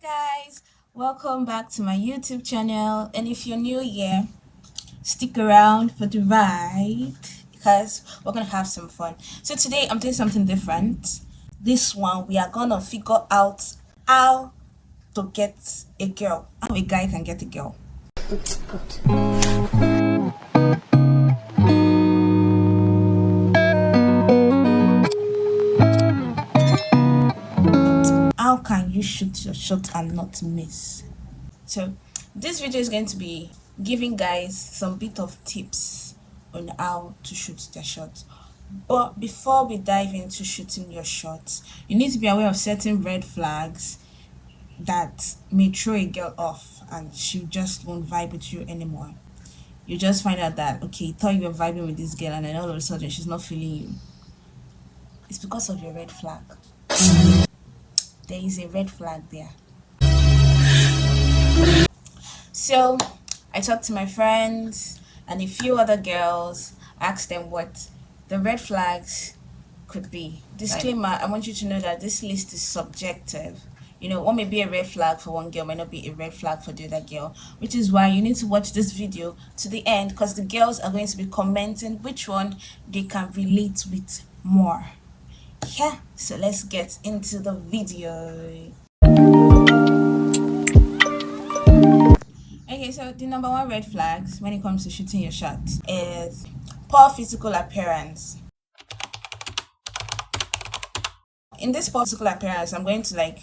Guys, welcome back to my YouTube channel. And if you're new here, stick around for the ride because we're gonna have some fun. So today I'm doing something different. This one we are gonna figure out how to get a girl, how a guy can get a girl. How can you shoot your shot and not miss? So this video is going to be giving guys some bit of tips on how to shoot their shots. But before we dive into shooting your shots, you need to be aware of certain red flags that may throw a girl off and she just won't vibe with you anymore. You just find out that okay, you thought you were vibing with this girl and then all of a sudden she's not feeling you. It's because of your red flag. There is a red flag there. So I talked to my friends and a few other girls, asked them what the red flags could be. Disclaimer, I want you to know that this list is subjective. You know, what may be a red flag for one girl might not be a red flag for the other girl, which is why you need to watch this video to the end because the girls are going to be commenting which one they can relate with more. Yeah, so let's get into the video. Okay, so the number one red flags when it comes to shooting your shot is poor physical appearance. In this poor physical appearance, I'm going to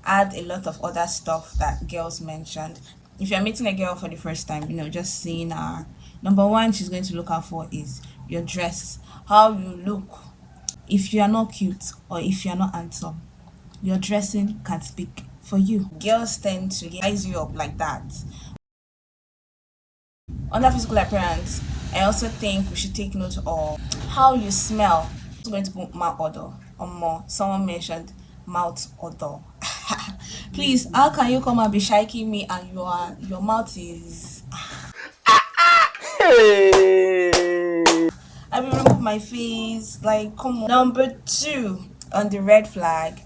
add a lot of other stuff that girls mentioned. If you're meeting a girl for the first time, just seeing her, number one she's going to look out for is your dress, how you look. If you are not cute or if you're not handsome, your dressing can speak for you. Girls tend to size you up like that. Under physical appearance, I also think we should take note of how you smell. I'm going to put mouth odor or more. Someone mentioned mouth odor. Please, how can you come and be shaking me and your mouth is I will remove my face, come on. Number two on the red flag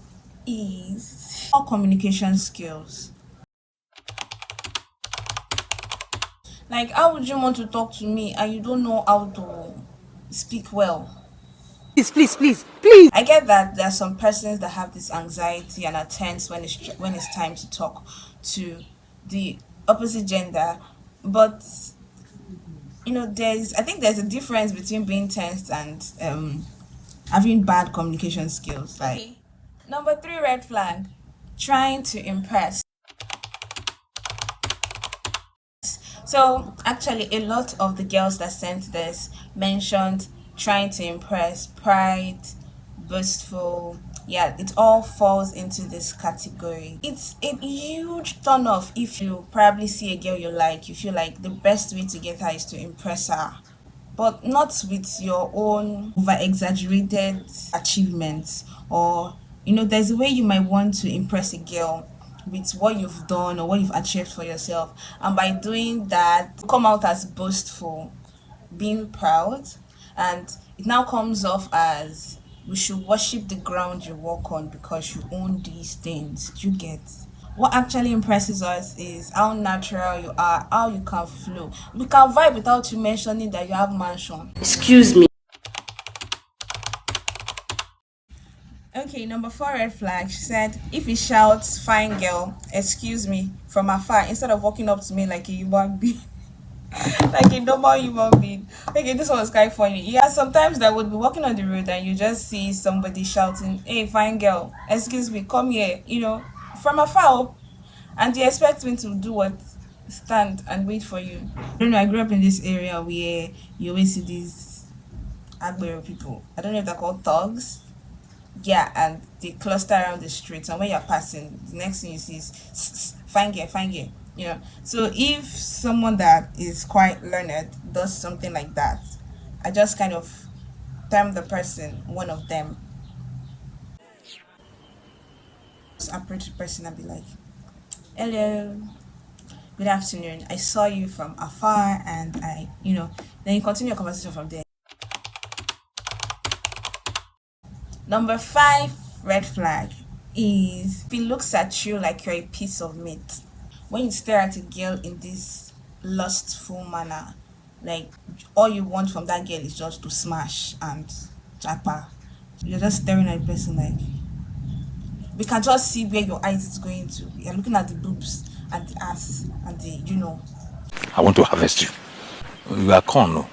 is poor communication skills. How would you want to talk to me and you don't know how to speak well? Please. I get that there are some persons that have this anxiety and are tense when it's time to talk to the opposite gender, but I think there's a difference between being tense and having bad communication skills. Okay. Number three red flag, trying to impress. So actually a lot of the girls that sent this mentioned trying to impress, pride, boastful. Yeah, it all falls into this category. It's a huge turn off if you probably see a girl you feel like the best way to get her is to impress her, but not with your own over exaggerated achievements. Or there's a way you might want to impress a girl with what you've done or what you've achieved for yourself, and by doing that come out as boastful, being proud, and it now comes off as we should worship the ground you walk on because you own these things. You get what actually impresses us is how natural you are, how you can flow. We can vibe without you mentioning that you have mansion. Excuse me. Okay, number four red flag. She said, if he shouts, fine girl, excuse me, from afar, instead of walking up to me like a human being, like a normal human being. Okay, this one was quite funny. Yeah, sometimes that would be walking on the road and you just see somebody shouting, hey, fine girl, excuse me, come here, from afar. And they expect me to do what? Stand and wait for you. I don't know, I grew up in this area where you always see these Agbero people. I don't know if they're called thugs. Yeah, and they cluster around the streets, and when you're passing, the next thing you see is fine girl. So if someone that is quite learned does something like that, I just kind of term the person one of them. Just approach the person and be like, hello, good afternoon, I saw you from afar, and then you continue your conversation from there. Number five red flag is if he looks at you like you're a piece of meat. When you stare at a girl in this lustful manner, like all you want from that girl is just to smash and trap her. You're just staring at the person like we can just see where your eyes is going to. You're looking at the boobs and the ass and the I want to harvest you. You are corn, no?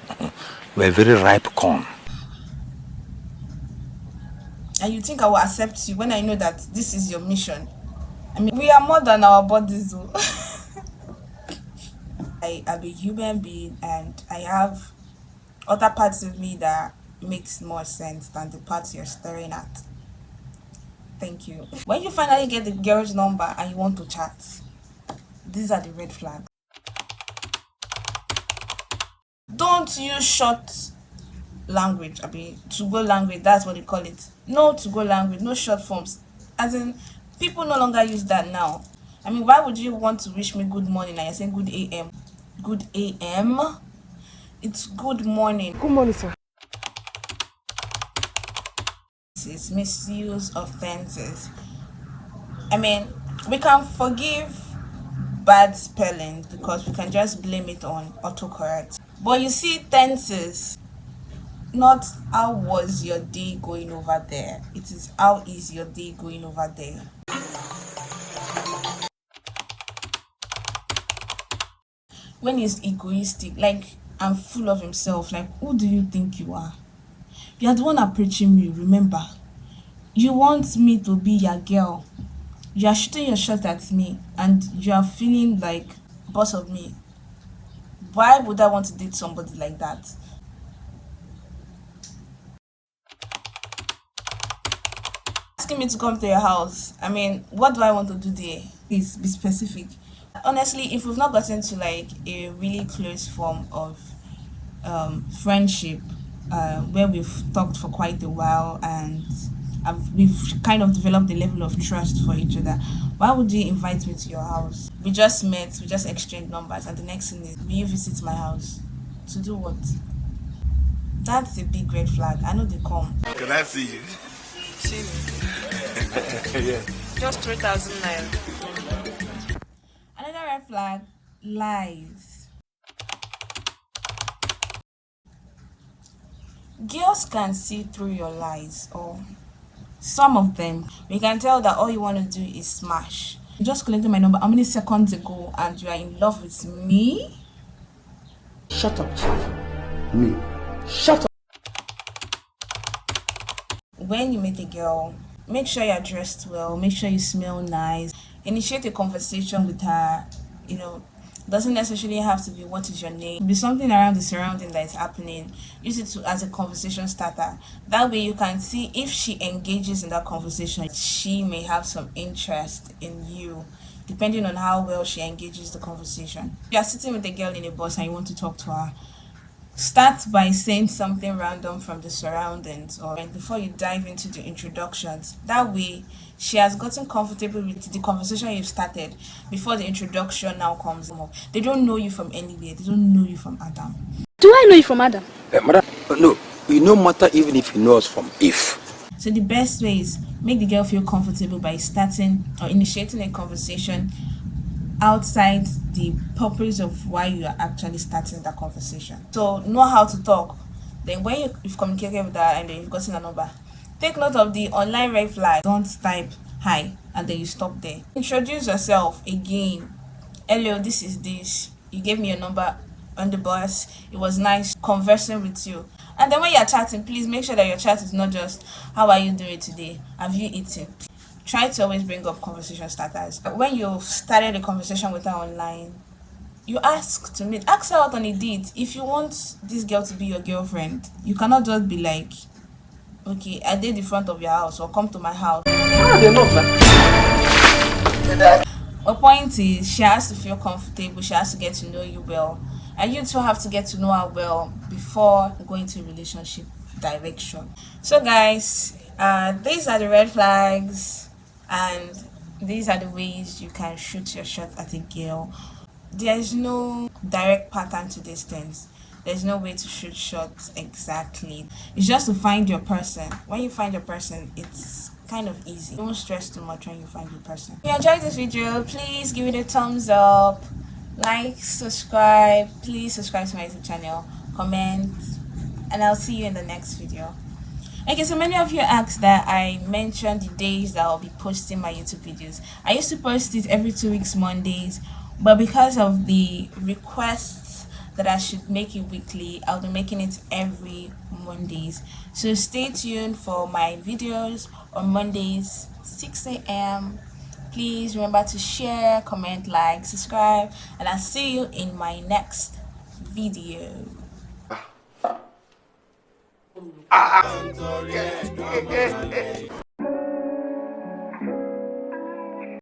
You are very ripe corn. and you think I will accept you when I know that this is your mission. I mean, we are more than our bodies, though. I am a human being and I have other parts of me that makes more sense than the parts you're staring at. Thank you. When you finally get the girl's number and you want to chat, these are the red flags. Don't use short language. I mean, to go language, that's what they call it. No to go language, no short forms. As in, people no longer use that now. I mean, why would you want to wish me good morning and you're saying good AM? Good AM? It's good morning. Good morning, sir. It's misuse of tenses. I mean, we can forgive bad spelling because we can just blame it on autocorrect. But you see, tenses, not how was your day going over there. It is how is your day going over there. When he's egoistic, like and full of himself, like who do you think you are? You are the one approaching me, remember? You want me to be your girl. You are shooting your shot at me and you are feeling like boss of me. Why would I want to date somebody like that? Asking me to come to your house. I mean, what do I want to do there? Please be specific. Honestly, if we've not gotten to like a really close form of friendship, where we've talked for quite a while and we've kind of developed a level of trust for each other, why would you invite me to your house? We just met, we just exchanged numbers, and the next thing is, will you visit my house? To do what? That's a big red flag. I know they come. Can I see you? See me? Yeah. Just 3,000 naira. Another red flag, lies. Girls can see through your lies, or some of them. We can tell that all you want to do is smash. You just collected my number how many seconds ago and you are in love with me? Shut up, Chief. Me. Shut up. When you meet a girl, make sure you're dressed well, make sure you smell nice, initiate a conversation with her. Doesn't necessarily have to be what is your name. Be something around the surrounding that is happening. Use it as a conversation starter. That way you can see if she engages in that conversation, she may have some interest in you, depending on how well she engages the conversation. You are sitting with a girl in a bus and you want to talk to her. Start by saying something random from the surroundings or before you dive into the introductions. That way, she has gotten comfortable with the conversation you've started before the introduction now comes up. They don't know you from anywhere. They don't know you from Adam. Do I know you from Adam? Madam, no, you no matter even if you know us from if. So the best way is make the girl feel comfortable by starting or initiating a conversation outside the purpose of why you are actually starting that conversation. So know how to talk. Then when you've communicated with her and then you've gotten a number, take note of the online red flag. Don't type hi and then you stop there. Introduce yourself again. Hello, this is this. You gave me your number on the bus. It was nice conversing with you. And then when you're chatting, please make sure that your chat is not just how are you doing today? Have you eaten? Try to always bring up conversation starters. When you started a conversation with her online, you ask to meet. Ask her out on a date. If you want this girl to be your girlfriend, you cannot just be like, okay, I did the front of your house or come to my house. The point is, she has to feel comfortable. She has to get to know you well. And you two have to get to know her well before going to a relationship direction. So guys, these are the red flags. And these are the ways you can shoot your shot at a girl. There's no direct pattern to these things. There's no way to shoot shots exactly. It's just to find your person. When you find your person, it's kind of easy. Don't stress too much when you find your person. If you enjoyed this video, please give it a thumbs up, like, subscribe. Please subscribe to my YouTube channel, comment, and I'll see you in the next video. Okay, so many of you asked that I mentioned the days that I'll be posting my YouTube videos. I used to post it every 2 weeks Mondays, but because of the requests that I should make it weekly, I'll be making it every Mondays. So stay tuned for my videos on Mondays, 6 a.m. Please remember to share, comment, like, subscribe, and I'll see you in my next video.